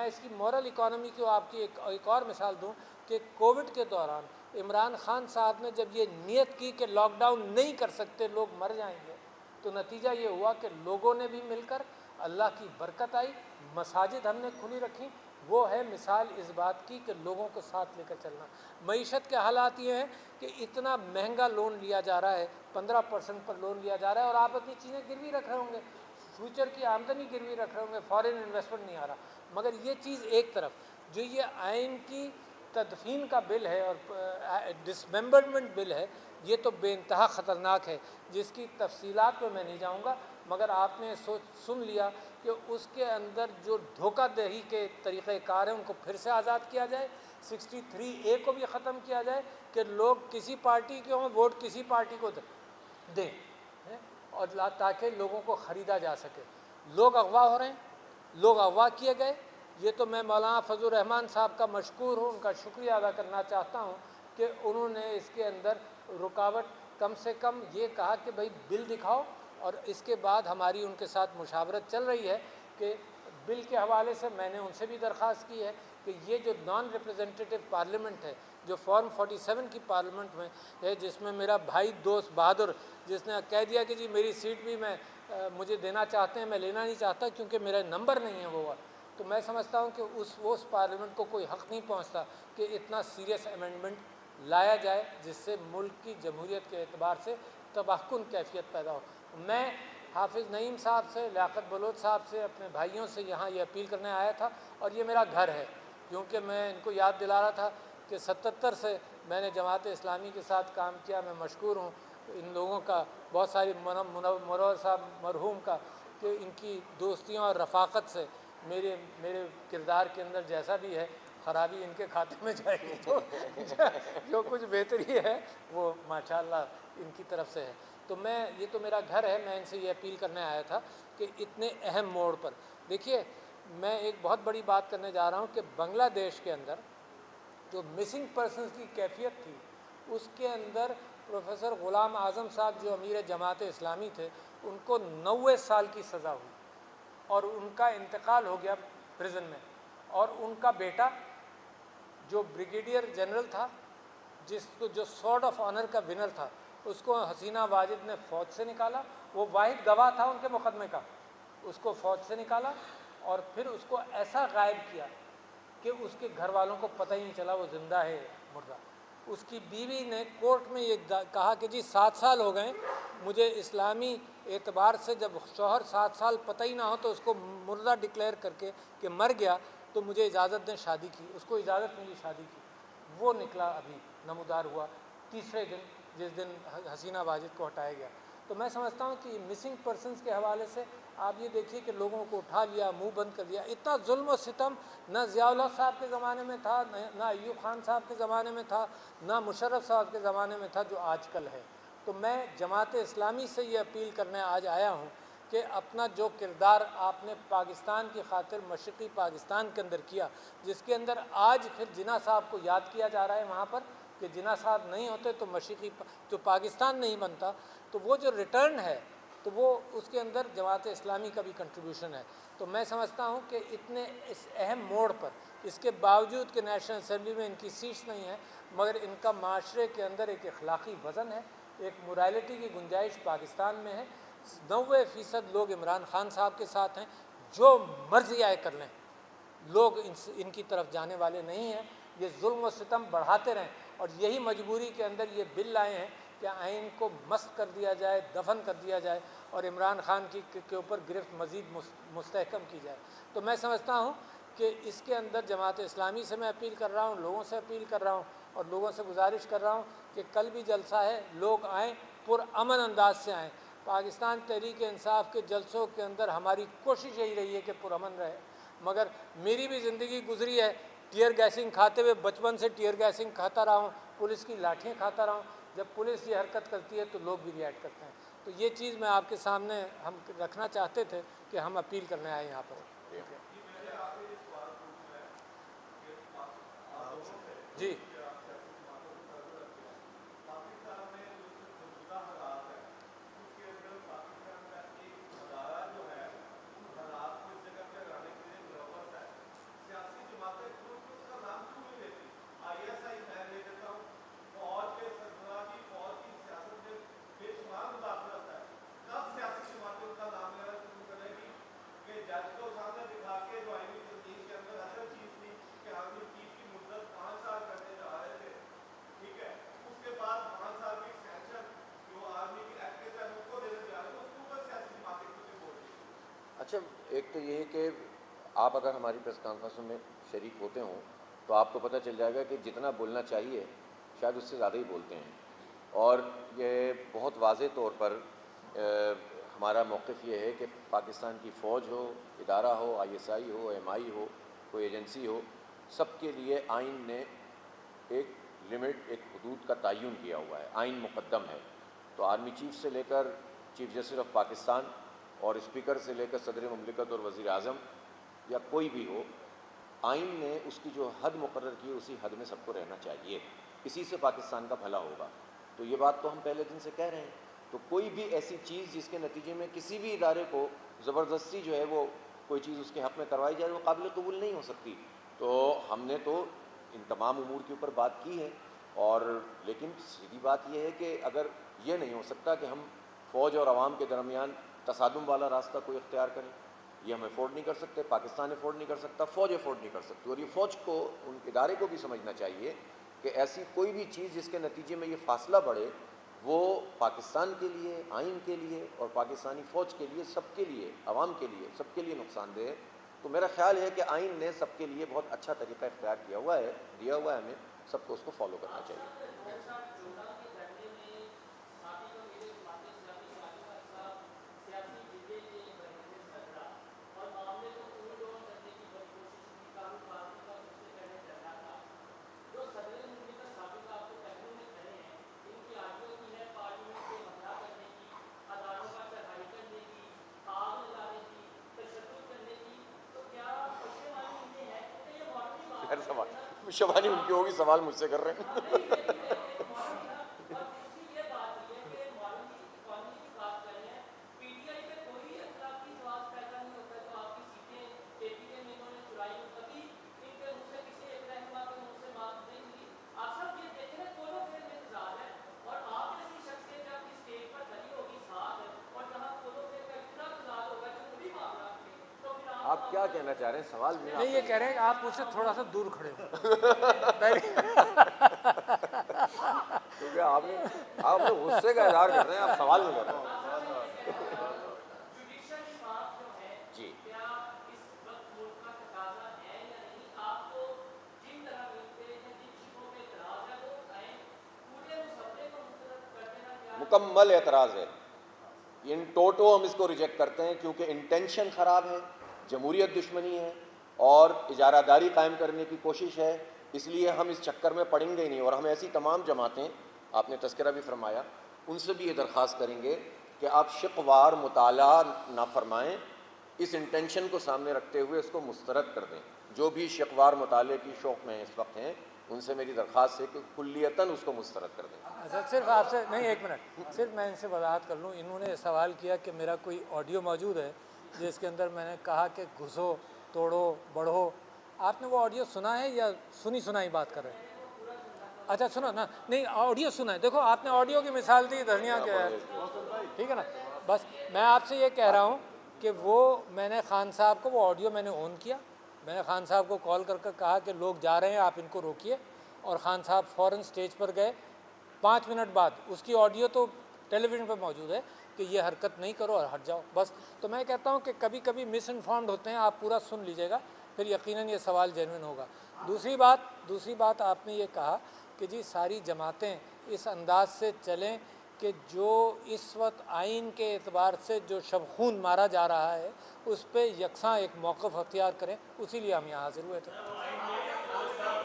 میں اس کی moral economy کو آپ کی ایک اور مثال دوں کہ کووڈ کے دوران عمران خان صاحب نے جب یہ نیت کی کہ لاک ڈاؤن نہیں کر سکتے، لوگ مر جائیں گے، تو نتیجہ یہ ہوا کہ لوگوں نے بھی مل کر، اللہ کی برکت آئی، مساجد ہم نے کھلی رکھی۔ وہ ہے مثال اس بات کی کہ لوگوں کو ساتھ لے کر چلنا۔ معیشت کے حالات یہ ہیں کہ اتنا مہنگا لون لیا جا رہا ہے، 15% پر لون لیا جا رہا ہے، اور آپ اپنی چیزیں گروی رکھ رہے ہوں گے، فیوچر کی آمدنی گروی رکھ رہے ہوں گے، فارن انویسٹمنٹ نہیں آ رہا۔ مگر یہ چیز ایک طرف، جو یہ آئین کی تدفین کا بل ہے اور ڈسممبرمنٹ بل ہے، یہ تو بے انتہا خطرناک ہے، جس کی تفصیلات پہ میں نہیں جاؤں گا، مگر آپ نے سن لیا کہ اس کے اندر جو دھوکہ دہی کے طریقہ کار ہیں ان کو پھر سے آزاد کیا جائے، 63A کو بھی ختم کیا جائے کہ لوگ کسی پارٹی کے ہوں، ووٹ کسی پارٹی کو دیں، اور تاکہ لوگوں کو خریدا جا سکے۔ لوگ اغوا ہو رہے ہیں، لوگ اغوا کیے گئے۔ یہ تو میں مولانا فضل الرحمان صاحب کا مشکور ہوں، ان کا شکریہ ادا کرنا چاہتا ہوں کہ انہوں نے اس کے اندر رکاوٹ کم سے کم یہ کہا کہ بھائی بل دکھاؤ، اور اس کے بعد ہماری ان کے ساتھ مشاورت چل رہی ہے کہ بل کے حوالے سے میں نے ان سے بھی درخواست کی ہے کہ یہ جو نان ریپرزنٹیٹیو پارلیمنٹ ہے، جو فارم 47 کی پارلیمنٹ میں ہے، جس میں میرا بھائی دوست بہادر، جس نے کہہ دیا کہ جی میری سیٹ بھی مجھے دینا چاہتے ہیں، میں لینا نہیں چاہتا کیونکہ میرا نمبر نہیں ہے وہ، تو میں سمجھتا ہوں کہ اس پارلیمنٹ کو کوئی حق نہیں پہنچتا کہ اتنا سیریس امینڈمنٹ لایا جائے جس سے ملک کی جمہوریت کے اعتبار سے تباہ کن کیفیت پیدا ہو۔ میں حافظ نعیم صاحب سے، لیاقت بلوچ صاحب سے، اپنے بھائیوں سے یہاں یہ اپیل کرنے آیا تھا، اور یہ میرا گھر ہے، کیونکہ میں ان کو یاد دلا رہا تھا کہ 77 سے میں نے جماعت اسلامی کے ساتھ کام کیا۔ میں مشکور ہوں ان لوگوں کا، بہت ساری منور صاحب مرحوم کا، کہ ان کی دوستیوں اور رفاقت سے میرے کردار کے اندر جیسا بھی ہے، خرابی ان کے کھاتے میں جائے گی، تو جو کچھ بہتری ہے وہ ماشاءاللہ ان کی طرف سے ہے۔ تو یہ تو میرا گھر ہے، میں ان سے یہ اپیل کرنے آیا تھا کہ اتنے اہم موڑ پر دیکھیے، میں ایک بہت بڑی بات کرنے جا رہا ہوں کہ بنگلہ دیش کے اندر جو مسنگ پرسنز کی کیفیت تھی، اس کے اندر پروفیسر غلام اعظم صاحب جو امیر جماعت اسلامی تھے، ان کو 90 سال کی سزا ہوئی، اور ان کا انتقال ہو گیا پریزن میں، اور ان کا بیٹا جو بریگیڈیئر جنرل تھا، جو سورڈ آف آنر کا ونر تھا، اس کو حسینہ واجد نے فوج سے نکالا، وہ واحد گواہ تھا ان کے مقدمے کا، اس کو فوج سے نکالا اور پھر اس کو ایسا غائب کیا کہ اس کے گھر والوں کو پتہ ہی نہیں چلا وہ زندہ ہے مردہ۔ اس کی بیوی نے کورٹ میں یہ کہا کہ جی 7 سال ہو گئے مجھے، اسلامی اعتبار سے جب شوہر 7 سال پتہ ہی نہ ہو تو اس کو مردہ ڈکلیئر کر کے کہ مر گیا تو مجھے اجازت دیں شادی کی۔ اس کو اجازت ملی شادی کی، وہ نکلا ابھی نمودار ہوا تیسرے دن، جس دن حسینہ واجد کو ہٹایا گیا۔ تو میں سمجھتا ہوں کہ مسنگ پرسنز کے حوالے سے آپ یہ دیکھیے کہ لوگوں کو اٹھا لیا، منہ بند کر دیا۔ اتنا ظلم و ستم نہ ضیاء الحق صاحب کے زمانے میں تھا، نہ ایوب خان صاحب کے زمانے میں تھا، نہ مشرف صاحب کے زمانے میں تھا جو آج کل ہے۔ تو میں جماعت اسلامی سے یہ اپیل کرنے آج آیا ہوں کہ اپنا جو کردار آپ نے پاکستان کی خاطر مشرقی پاکستان کے اندر کیا، جس کے اندر آج پھر جناح صاحب کو یاد کیا جا رہا ہے وہاں پر کہ جناح صاحب نہیں ہوتے تو مشرقی تو پاکستان نہیں بنتا، تو وہ جو ریٹرن ہے تو وہ اس کے اندر جماعت اسلامی کا بھی کنٹریبیوشن ہے۔ تو میں سمجھتا ہوں کہ اتنے اس اہم موڑ پر، اس کے باوجود کہ نیشنل اسمبلی میں ان کی سیٹس نہیں ہیں، مگر ان کا معاشرے کے اندر ایک اخلاقی وزن ہے، ایک مورالٹی کی گنجائش پاکستان میں ہے۔ 90% لوگ عمران خان صاحب کے ساتھ ہیں، جو مرضی آئے کر لیں، لوگ ان کی طرف جانے والے نہیں ہیں۔ یہ ظلم و ستم بڑھاتے رہیں، اور یہی مجبوری کے اندر یہ بل لائے ہیں کہ آئین کو مسخ کر دیا جائے، دفن کر دیا جائے، اور عمران خان کے اوپر گرفت مزید مستحکم کی جائے۔ تو میں سمجھتا ہوں کہ اس کے اندر جماعت اسلامی سے میں اپیل کر رہا ہوں، لوگوں سے اپیل کر رہا ہوں، اور لوگوں سے گزارش کر رہا ہوں کہ کل بھی جلسہ ہے، لوگ آئیں، پرامن انداز سے آئیں۔ پاکستان تحریک انصاف کے جلسوں کے اندر ہماری کوشش یہی رہی ہے کہ پرامن رہے، مگر میری بھی زندگی گزری ہے ٹیئر گیسنگ کھاتے ہوئے، بچپن سے ٹیئر گیسنگ کھاتا رہا ہوں، پولیس کی لاٹھیاں کھاتا رہا ہوں۔ جب پولیس یہ حرکت کرتی ہے تو لوگ بھی ریئیکٹ کرتے ہیں۔ تو یہ چیز میں آپ کے سامنے ہم رکھنا چاہتے تھے کہ ہم اپیل کرنے آئے یہاں پر۔ جی اچھا، ایک تو یہ ہے کہ آپ اگر ہماری پریس کانفرنسوں میں شریک ہوتے ہوں تو آپ کو پتہ چل جائے گا کہ جتنا بولنا چاہیے شاید اس سے زیادہ ہی بولتے ہیں. اور یہ بہت واضح طور پر ہمارا موقف یہ ہے کہ پاکستان کی فوج ہو، ادارہ ہو، ISI ہو، MI ہو، کوئی ایجنسی ہو، سب کے لیے آئین نے ایک لمٹ، ایک حدود کا تعین کیا ہوا ہے. آئین مقدم ہے. تو آرمی چیف سے لے کر چیف جسٹس آف پاکستان اور اسپیکر سے لے کر صدر مملکت اور وزیر اعظم یا کوئی بھی ہو، آئین نے اس کی جو حد مقرر کی ہے اسی حد میں سب کو رہنا چاہیے. اسی سے پاکستان کا بھلا ہوگا. تو یہ بات تو ہم پہلے دن سے کہہ رہے ہیں. تو کوئی بھی ایسی چیز جس کے نتیجے میں کسی بھی ادارے کو زبردستی جو ہے وہ کوئی چیز اس کے حق میں کروائی جائے وہ قابل قبول نہیں ہو سکتی. تو ہم نے تو ان تمام امور کے اوپر بات کی ہے. اور لیکن سیدھی بات یہ ہے کہ اگر یہ نہیں ہو سکتا کہ ہم فوج اور عوام کے درمیان تصادم والا راستہ کوئی اختیار کریں، یہ ہم افورڈ نہیں کر سکتے، پاکستان افورڈ نہیں کر سکتا، فوج افورڈ نہیں کر سکتی. اور یہ فوج کو، ان ادارے کو بھی سمجھنا چاہیے کہ ایسی کوئی بھی چیز جس کے نتیجے میں یہ فاصلہ بڑھے وہ پاکستان کے لیے، آئین کے لیے اور پاکستانی فوج کے لیے، سب کے لیے، عوام کے لیے، سب کے لیے نقصان دہ ہے. تو میرا خیال ہے کہ آئین نے سب کے لیے بہت اچھا طریقہ اختیار کیا ہوا ہے، دیا ہوا ہے. ہمیں سب کو اس کو فالو کرنا چاہیے. شبانی ان کی ہوگی، سوال مجھ سے کر رہے ہیں. آپ کیا کہنا چاہ رہے ہیں؟ سوال نہیں، یہ کہہ رہے ہیں کہ آپ مجھ سے تھوڑا سا دور کھڑے ہو. کیونکہ آپ لوگ غصے کا اظہار کر رہے ہیں، آپ سوال نہیں کر رہے ہیں. جی مکمل اعتراض ہے. ان ٹوٹو ہم اس کو ریجیکٹ کرتے ہیں کیونکہ انٹینشن خراب ہے، جمہوریت دشمنی ہے اور اجارہ داری قائم کرنے کی کوشش ہے. اس لیے ہم اس چکر میں پڑیں گے ہی نہیں. اور ہم ایسی تمام جماعتیں، آپ نے تذکرہ بھی فرمایا، ان سے بھی یہ درخواست کریں گے کہ آپ شقوار مطالعہ نہ فرمائیں، اس انٹینشن کو سامنے رکھتے ہوئے اس کو مسترد کر دیں. جو بھی شقوار مطالعے کی شوق میں اس وقت ہیں ان سے میری درخواست ہے کہ کلیتاً اس کو مسترد کر دیں. اچھا، صرف آپ سے نہیں، ایک منٹ، صرف میں ان سے وضاحت کر لوں. انہوں نے سوال کیا کہ میرا کوئی آڈیو موجود ہے جس کے اندر میں نے کہا کہ گھسو، توڑو، بڑھو. آپ نے وہ آڈیو سنا ہے یا سنی سنائی بات کر رہے ہیں؟ اچھا سنا نا، نہیں آڈیو سنا ہے. دیکھو آپ نے آڈیو کی مثال دی دھنیا کے، ٹھیک ہے نا. بس میں آپ سے یہ کہہ رہا ہوں کہ وہ میں نے خان صاحب کو وہ آڈیو میں نے آن کیا. میں نے خان صاحب کو کال کر کے کہا کہ لوگ جا رہے ہیں، آپ ان کو روکیے. اور خان صاحب فوراً اسٹیج پر گئے. 5 منٹ بعد اس کی آڈیو تو ٹیلی ویژن پہ موجود ہے کہ یہ حرکت نہیں کرو اور ہٹ جاؤ. بس تو میں کہتا ہوں کہ کبھی کبھی مس انفارمڈ ہوتے ہیں. آپ پورا سن لیجیے گا، پھر یقیناً یہ سوال جینوئن ہوگا. دوسری بات آپ نے یہ کہا کہ جی ساری جماعتیں اس انداز سے چلیں کہ جو اس وقت آئین کے اعتبار سے جو شب خون مارا جا رہا ہے اس پہ یکساں ایک موقف اختیار کریں. اسی لیے ہم یہاں حاضر ہوئے تھے.